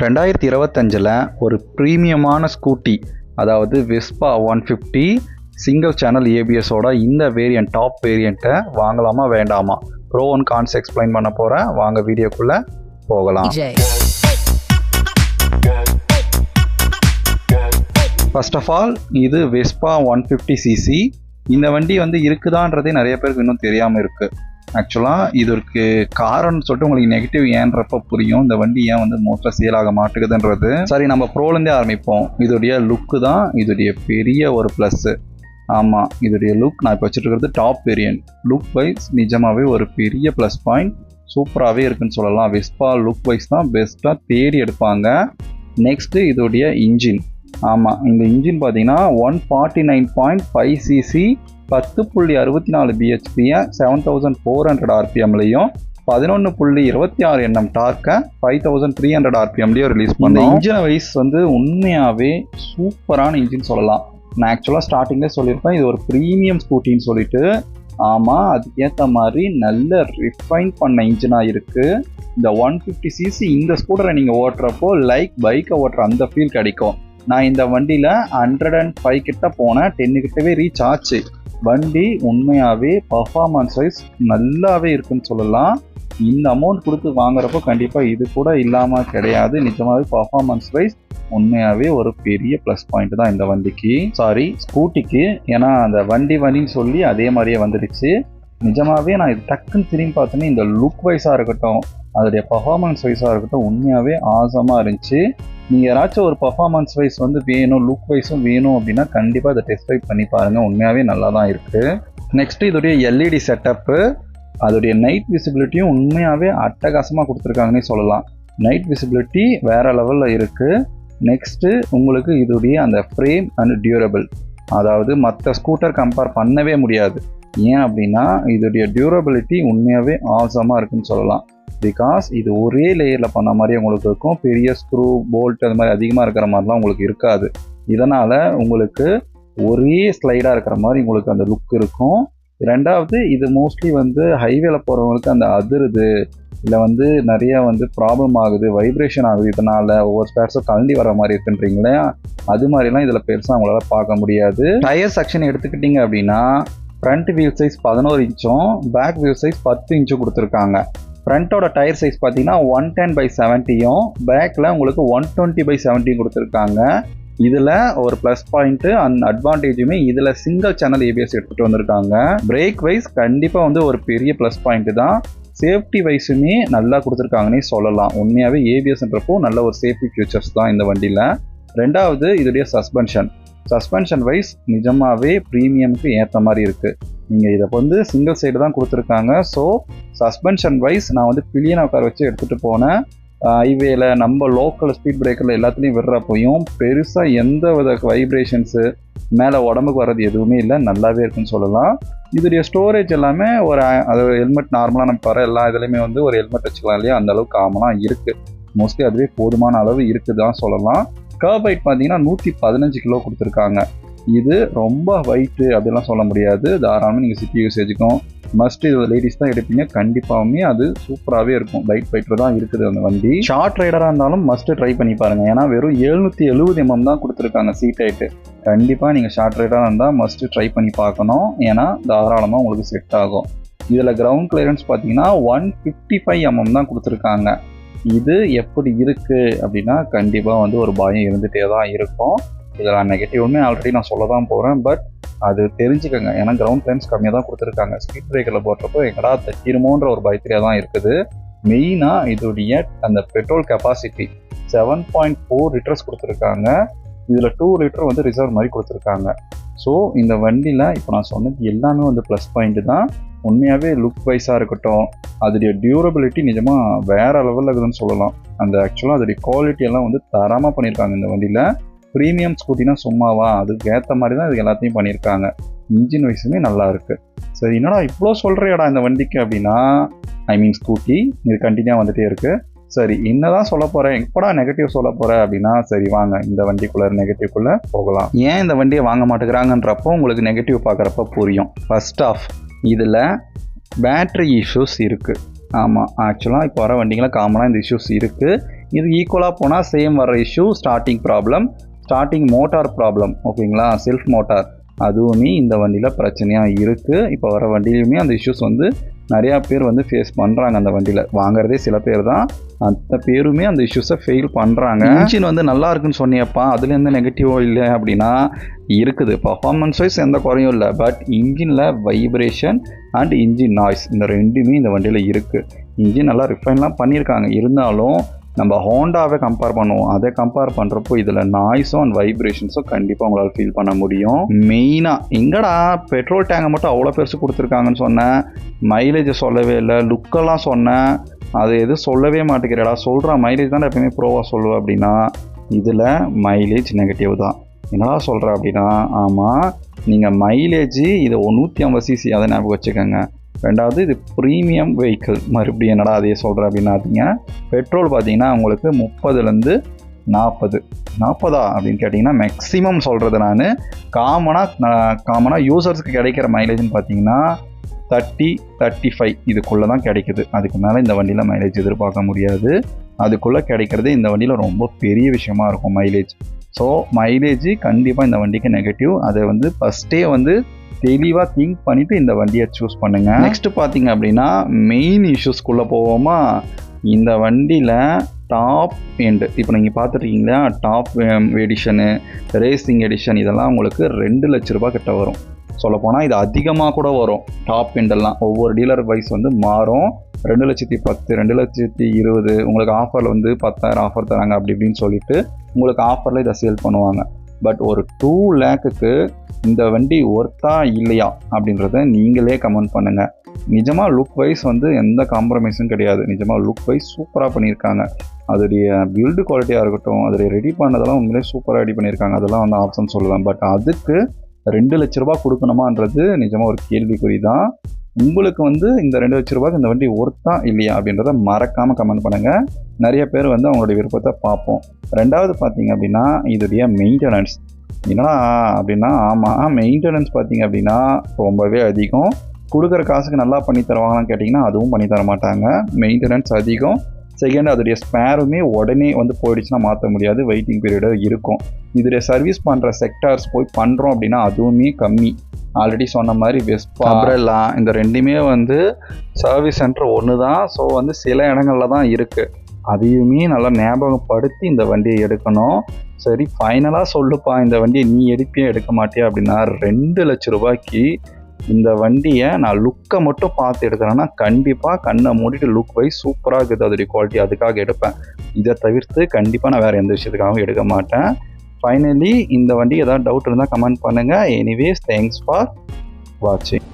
2025 ஒரு ப்ரீமியமான ஸ்கூட்டி, அதாவது Vespa 150 single channel ஏபிஎஸோட இந்த வேரியன்ட், டாப் வேரியண்ட்டை வாங்கலாமா வேண்டாமா, ப்ரோ அண்ட் கான்ஸ் எக்ஸ்பிளைன் பண்ண போகிறேன். வாங்க வீடியோக்குள்ளே போகலாம். ஃபர்ஸ்ட் ஆஃப் ஆல், இது வெஸ்பா 150cc. இந்த வண்டி இருக்குதான்றதே நிறைய பேருக்கு இன்னும் தெரியாமல் இருக்குது. ஆக்சுவலாக இதற்கு காரணம்னு சொல்லிட்டு உங்களுக்கு நெகட்டிவ் ஏன்றப்ப புரியும், இந்த வண்டி ஏன் மோஸ்ட்டாக சேல் ஆக மாட்டேங்குதுன்றது. சரி, நம்ம ப்ரோலேருந்தே ஆரம்பிப்போம். இதோடைய லுக்கு தான் இதோடைய பெரிய ஒரு ப்ளஸ்ஸு. ஆமாம், இதோடைய லுக் நான் இப்போ வச்சுருக்கிறது டாப் வேரியன்ட். லுக் வைஸ் நிஜமாகவே ஒரு பெரிய ப்ளஸ் பாயிண்ட், சூப்பராகவே இருக்குன்னு சொல்லலாம். வெஸ்பா லுக் வைஸ் தான் பெஸ்ட்டாக தேடி எடுப்பாங்க. நெக்ஸ்ட்டு இதோடைய இன்ஜின். ஆமாம், இந்த இன்ஜின் பார்த்தீங்கன்னா 149.5cc 10.64 பிஹெச்பியை 7400 ஆர்பிஎம்லையும் 11.26 Nm டார்க்கை 5300 ஆர்பிஎம்லையும் ரிலீஸ் பண்ணோம். இன்ஜின் வைஸ் உண்மையாகவே சூப்பரான இன்ஜின் சொல்லலாம். நான் ஆக்சுவலாக ஸ்டார்டிங்லேயே சொல்லியிருப்பேன், இது ஒரு ப்ரீமியம் ஸ்கூட்டின்னு சொல்லிட்டு. ஆமாம், அதுக்கேற்ற மாதிரி நல்ல ரிஃபைன் பண்ண இன்ஜினாக இருக்குது. இந்த 150cc இந்த ஸ்கூட்டரை நீங்கள் ஓட்டுறப்போ லைக் பைக்கை ஓட்டுற அந்த ஃபீல் கிடைக்கும். நான் இந்த வண்டியில் 105 கிட்ட போனேன், 10 கிட்டவே ரீச் ஆச்சு. வண்டி உண்மையாகவே பர்ஃபார்மன்ஸ் வைஸ் நல்லாவே இருக்குன்னு சொல்லலாம். இந்த அமௌண்ட் கொடுத்து வாங்குறப்போ கண்டிப்பாக இது கூட இல்லாமல் கிடையாது. நிஜமாகவே பர்ஃபார்மன்ஸ் வைஸ் உண்மையாகவே ஒரு பெரிய ப்ளஸ் பாயிண்ட் தான் இந்த வண்டிக்கு, சாரி ஸ்கூட்டிக்கு. ஏன்னா அந்த வண்டின்னு சொல்லி அதே மாதிரியே வந்துடுச்சு. நிஜமாகவே நான் இது டக்குன்னு திரும்பி பார்த்தோன்னே இந்த லுக் வைஸாக இருக்கட்டும், அதோடைய பர்ஃபார்மன்ஸ் வைஸாக இருக்கட்டும், உண்மையாகவே ஆசமாக இருந்துச்சு. நீங்கள் யாராச்சும் ஒரு பர்ஃபார்மன்ஸ் வைஸ் வேணும், லுக் வைஸும் வேணும் அப்படின்னா கண்டிப்பாக அதை டெஸ்ட் ட்ரைவ் பண்ணி பாருங்கள். உண்மையாகவே நல்லா தான் இருக்குது. நெக்ஸ்ட்டு இதோடைய எல்இடி செட்டப்பு, அதோடைய நைட் விசிபிலிட்டியும் உண்மையாகவே அட்டகாசமாக கொடுத்துருக்காங்கன்னே சொல்லலாம். நைட் விசிபிலிட்டி வேறு லெவலில் இருக்குது. நெக்ஸ்ட்டு உங்களுக்கு இதோடைய அந்த ஃப்ரேம் அண்ட் டியூரபிள், அதாவது மற்ற ஸ்கூட்டர் கம்பேர் பண்ணவே முடியாது. ஏன் அப்படின்னா இதோடைய டியூரபிலிட்டி உண்மையாகவே ஆசமாக இருக்குன்னு சொல்லலாம். பிகாஸ் இது ஒரே லேயரில் பண்ண மாதிரி உங்களுக்கு இருக்கும். பெரிய ஸ்க்ரூ போல்ட் அது மாதிரி அதிகமாக இருக்கிற மாதிரிலாம் உங்களுக்கு இருக்காது. இதனால் உங்களுக்கு ஒரே ஸ்லைடாக இருக்கிற மாதிரி உங்களுக்கு அந்த லுக் இருக்கும். ரெண்டாவது, இது மோஸ்ட்லி ஹைவேல போகிறவங்களுக்கு அந்த அதிருது, இல்லை நிறைய ப்ராப்ளம் ஆகுது, வைப்ரேஷன் ஆகுது, இதனால் ஒவ்வொரு ஸ்பேர்ஸும் கழண்டி வர மாதிரி இருக்குன்றீங்களே, அது மாதிரிலாம் இதில் பெருசாக உங்களால் பார்க்க முடியாது. டயர் செக்ஷன் எடுத்துக்கிட்டிங்க அப்படின்னா ஃப்ரண்ட் வீல் சைஸ் 11 இன்ச்சும் பேக் வீல் சைஸ் 10 இன்ச்சும் கொடுத்துருக்காங்க. ஃப்ரண்ட்டோட டயர் சைஸ் பார்த்தீங்கன்னா 110/70யும் பேக்கில் உங்களுக்கு 120/70 கொடுத்துருக்காங்க. இதில் ஒரு ப்ளஸ் பாயிண்ட்டு அண்ட் அட்வான்டேஜுமே இதில் சிங்கிள் சேனல் ஏபிஎஸ் எடுத்துகிட்டு வந்திருக்காங்க. பிரேக் வைஸ் கண்டிப்பாக ஒரு பெரிய ப்ளஸ் பாயிண்ட்டு தான். சேஃப்டி வைஸுமே நல்லா கொடுத்துருக்காங்கன்னே சொல்லலாம். உண்மையாகவே ஏபிஎஸ்ன்றப்போ நல்ல ஒரு சேஃப்டி ஃபியூச்சர்ஸ் தான் இந்த வண்டியில். ரெண்டாவது, இதோடைய சஸ்பென்ஷன் வைஸ் நிஜமாகவே ப்ரீமியமுக்கு ஏற்ற மாதிரி இருக்குது. நீங்கள் இதை சிங்கிள் சைடு தான் கொடுத்துருக்காங்க. ஸோ சஸ்பென்ஷன் வைஸ் நான் பில்லியன் உட்கார வச்சு எடுத்துகிட்டு போனேன். ஹைவேல நம்ம லோக்கல் ஸ்பீட் பிரேக்கரில் எல்லாத்துலேயும் விடுறப்பையும் பெருசாக எந்த வித வைப்ரேஷன்ஸு மேலே உடம்புக்கு வர்றது எதுவுமே இல்லை, நல்லாவே இருக்குன்னு சொல்லலாம். இதோடைய ஸ்டோரேஜ் எல்லாமே அது ஹெல்மெட் நார்மலாக நம்ம வர எல்லா இதுலேயுமே ஒரு ஹெல்மெட் வச்சுக்கலாம் இல்லையா, அந்த அளவுக்கு காமனாக இருக்குது. மோஸ்ட்லி அதுவே போதுமான அளவு இருக்குது தான் சொல்லலாம். கர்ப் ஹைட் பார்த்தீங்கன்னா 115 கிலோ கொடுத்துருக்காங்க. இது ரொம்ப வெயிட்டு அப்படிலாம் சொல்ல முடியாது. தாராளமாக நீங்கள் சிட்டி யூசேஜுக்கும் மஸ்ட், இது லேடிஸ் தான் எடுப்பீங்க, கண்டிப்பாகவுமே அது சூப்பராகவே இருக்கும். லைட் வெயிட்டில் தான் இருக்குது அந்த வண்டி. ஷார்ட் ரைடராக இருந்தாலும் மஸ்ட்டு ட்ரை பண்ணி பாருங்கள். ஏன்னா வெறும் 770 mm தான் கொடுத்துருக்காங்க சீட் ஹைட்டு. கண்டிப்பாக நீங்கள் ஷார்ட் ரைடராக இருந்தால் மஸ்ட்டு ட்ரை பண்ணி பார்க்கணும். ஏன்னா தாராளமாக உங்களுக்கு செட் ஆகும். இதில் கிரவுண்ட் கிளியரன்ஸ் பார்த்தீங்கன்னா 155 mm தான் கொடுத்துருக்காங்க. இது எப்படி இருக்குது அப்படின்னா கண்டிப்பாக ஒரு பயம் இருந்துகிட்டே தான் இருக்கும். இதில் நெகட்டிவ்மே ஆல்ரெடி நான் சொல்ல தான் போகிறேன், பட் அது தெரிஞ்சுக்கோங்க. ஏன்னா கிரவுண்ட் கிளியரன்ஸ் கம்மியாக தான் கொடுத்துருக்காங்க. ஸ்பீட் பிரேக்கரில் போடுறப்போ எங்கடா தட்டிருமோன்ற ஒரு பயத்திலே தான் இருக்குது. மெயினாக இதோடைய அந்த பெட்ரோல் கெப்பாசிட்டி 7.4 லிட்டர்ஸ் கொடுத்துருக்காங்க. இதில் 2 லிட்டர் ரிசர்வ் மாதிரி கொடுத்துருக்காங்க. ஸோ இந்த வண்டியில் இப்போ நான் சொன்னது எல்லாமே ப்ளஸ் பாயிண்ட்டு தான். உண்மையாகவே லுக் வைஸாக இருக்கட்டும், அதோடைய டியூரபிலிட்டி நிஜமாக வேறு லெவலில் இருக்குதுன்னு சொல்லலாம். அந்த ஆக்சுவலாக அதோடைய குவாலிட்டி எல்லாம் தரமாக பண்ணியிருக்காங்க இந்த வண்டியில். ப்ரீமியம் ஸ்கூட்டினா சும்மாவா, அதுக்கு ஏற்ற மாதிரி தான் இது எல்லாத்தையும் பண்ணியிருக்காங்க. இன்ஜின் வைஸுமே நல்லா இருக்குது. சரி, என்னடா இவ்வளோ சொல்கிறியடா இந்த வண்டிக்கு அப்படின்னா, ஸ்கூட்டி இது கண்டினியூவாக வந்துகிட்டே இருக்குது. சரி, என்னதான் சொல்ல போகிறேன், எப்படா நெகட்டிவ் சொல்ல போகிறேன் அப்படின்னா, சரி வாங்க இந்த வண்டிக்குள்ளே நெகட்டிவ்குள்ளே போகலாம். ஏன் இந்த வண்டியை வாங்க மாட்டேங்கிறாங்கன்றப்போ உங்களுக்கு நெகட்டிவ் பார்க்குறப்ப புரியும். ஃபர்ஸ்ட் ஆஃப், இதில் பேட்ரி இஷ்யூஸ் இருக்குது. ஆமாம், ஆக்சுவலாக இப்போ வர வண்டிங்களாம் காமனாக இந்த இஷ்யூஸ் இருக்குது. இது ஈக்குவலாக போனால் சேம் வர issue starting problem, starting motor problem, ஓகேங்களா, செல்ஃப் மோட்டார் அதுவுமே இந்த வண்டியில் பிரச்சனையாக இருக்குது. இப்போ வர வண்டியிலுமே அந்த இஷ்யூஸ் வந்து நிறையா பேர் வந்து ஃபேஸ் பண்ணுறாங்க. அந்த வண்டியில் வாங்குறதே சில பேர் தான், அந்த பேருமே அந்த இஷ்யூஸை ஃபெயில் பண்ணுறாங்க. இன்ஜின் வந்து நல்லா இருக்குன்னு சொன்னியப்பா, அதில் எந்த நெகட்டிவோ இல்லை அப்படின்னா இருக்குது. பர்ஃபார்மன்ஸ் வைஸ் எந்த குறையும் இல்லை, பட் இன்ஜினில் வைப்ரேஷன் அண்ட் இன்ஜின் நாய்ஸ் இந்த ரெண்டுமே இந்த வண்டியில் இருக்குது. இன்ஜின் நல்லா ரிஃபைன்லாம் பண்ணியிருக்காங்க, இருந்தாலும் நம்ம ஹோண்டாவை கம்பேர் பண்ணுவோம். அதை கம்பேர் பண்ணுறப்போ இதில் நாய்ஸும் அண்ட் வைப்ரேஷன்ஸும் கண்டிப்பாக உங்களால் ஃபீல் பண்ண முடியும். மெயினாக எங்கடா பெட்ரோல் டேங்கை மட்டும் அவ்வளோ பெருசு கொடுத்துருக்காங்கன்னு சொன்னேன், மைலேஜை சொல்லவே இல்லை, லுக்கெல்லாம் சொன்னேன், அது எதுவும் சொல்லவே மாட்டேங்கிறடா. சொல்கிறா மைலேஜ் தான் எப்பயுமே ப்ரோவாக சொல்லுவேன் அப்படின்னா இதில் மைலேஜ் நெகட்டிவ் தான். என்னடா சொல்கிற அப்படின்னா, ஆமாம், நீங்கள் மைலேஜ் இதை 150cc அதை ஞாபகம் வச்சுக்கோங்க. ரெண்டாவது இது ப்ரீமியம் வெஹிக்கிள், மறுபடியும் என்னடா அதையே சொல்கிறேன் அப்படின்னாதீங்க. பெட்ரோல் பார்த்தீங்கன்னா உங்களுக்கு 30லேருந்து 40 அப்படின்னு கேட்டிங்கன்னா மேக்ஸிமம் சொல்கிறது நான் காமனாக யூசர்ஸ்க்கு கிடைக்கிற மைலேஜ்னு பார்த்தீங்கன்னா 30-35 இதுக்குள்ளே தான் கிடைக்குது. அதுக்கு மேலே இந்த வண்டியில் மைலேஜ் எதிர்பார்க்க முடியாது. அதுக்குள்ளே கிடைக்கிறது இந்த வண்டியில் ரொம்ப பெரிய விஷயமா இருக்கும் மைலேஜ். ஸோ மைலேஜ் கண்டிப்பாக இந்த வண்டிக்கு நெகட்டிவ். அதை வந்து ஃபஸ்ட்டே வந்து தெளிவாக திங்க் பண்ணிவிட்டு இந்த வண்டியை சூஸ் பண்ணுங்கள். நெக்ஸ்ட்டு பார்த்தீங்க அப்படின்னா மெயின் இஷ்யூஸ்க்குள்ளே போவோமா. இந்த வண்டியில் டாப் எண்டு இப்போ நீங்கள் பார்த்துருக்கீங்களா, டாப் எடிஷனு, ரேசிங் எடிஷன் இதெல்லாம் உங்களுக்கு 2 லட்ச ரூபா கிட்ட வரும். சொல்லப்போனால் இது அதிகமாக கூட வரும். டாப் எண்டெல்லாம் ஒவ்வொரு டீலர் வைஸ் வந்து மாறும். 2,10,000 2,20,000 உங்களுக்கு ஆஃபரில் வந்து 10,000 ஆஃபர் தராங்க அப்படி இப்படின்னு சொல்லிட்டு உங்களுக்கு ஆஃபரில் இதை சேல் பண்ணுவாங்க. பட் ஒரு 2 lakhக்கு இந்த வண்டி ஒர்த்தா இல்லையா அப்படின்றத நீங்களே கமெண்ட் பண்ணுங்கள். நிஜமாக லுக் வைஸ் வந்து எந்த காம்ப்ரமைஸும் கிடையாது. நிஜமாக லுக் வைஸ் சூப்பராக பண்ணியிருக்காங்க. அதோடைய பில்டு குவாலிட்டியாக இருக்கட்டும், அதோடைய ரெடி பண்ணதெல்லாம் உண்மையிலே சூப்பராக ரெடி பண்ணியிருக்காங்க. அதெல்லாம் வந்து ஆப்ஷன் சொல்லுவேன். பட் அதுக்கு 2 லட்ச ரூபா கொடுக்கணுமான்றது நிஜமாக ஒரு கேள்விக்குறி தான். உங்களுக்கு வந்து இந்த 2 லட்ச ரூபாய்க்கு இந்த வண்டி ஒர்த்தா இல்லையா அப்படின்றத மறக்காமல் கமெண்ட் பண்ணுங்கள். நிறைய பேர் வந்து அவங்களுடைய விருப்பத்தை பார்ப்போம். ரெண்டாவது பார்த்தீங்க அப்படின்னா இதோடைய மெயின்டெனன்ஸ் என்னன்னா அப்படின்னா, ஆமாம், மெயின்டெனன்ஸ் பார்த்தீங்க அப்படின்னா ரொம்பவே அதிகம். கொடுக்குற காசுக்கு நல்லா பண்ணி தருவாங்களான்னு கேட்டிங்கன்னா அதுவும் பண்ணி தர மாட்டாங்க. மெயின்டெனன்ஸ் அதிகம். செகண்ட், அதோடைய ஸ்பேருமே உடனே வந்து போயிடுச்சுன்னா மாற்ற முடியாது, வெயிட்டிங் பீரியடு இருக்கும். இதோடைய சர்வீஸ் பண்ணுற செக்டார்ஸ் போய் பண்ணுறோம் அப்படின்னா அதுவுமே கம்மி. ஆல்ரெடி சொன்ன மாதிரி வெஸ்பா, அம்ப்ரெல்லா இந்த ரெண்டுமே வந்து சர்வீஸ் சென்டர் ஒன்று தான். ஸோ வந்து சில இடங்களில் தான் இருக்குது. அதையுமே நல்லா ஞாபகப்படுத்தி இந்த வண்டியை எடுக்கணும். சரி, ஃபைனலாக சொல்லுப்பா, இந்த வண்டியை நீ எடுப்பியா எடுக்க மாட்டியா அப்படின்னா 2 லட்ச ரூபாய்க்கு இந்த வண்டியை நான் லுக்கை மட்டும் பார்த்து எடுக்கிறேன்னா கண்டிப்பாக கண்ணை மூடிட்டு லுக் வைஸ் சூப்பராக இருக்குது அதோடைய குவாலிட்டி, அதுக்காக எடுப்பேன். இதை தவிர்த்து கண்டிப்பாக நான் வேறு எந்த விஷயத்துக்காகவும் எடுக்க மாட்டேன். ஃபைனலி இந்த வண்டி ஏதாவது டவுட் இருந்தால் கமெண்ட் பண்ணுங்கள். எனிவேஸ், தேங்க்ஸ் ஃபார் வாட்சிங்.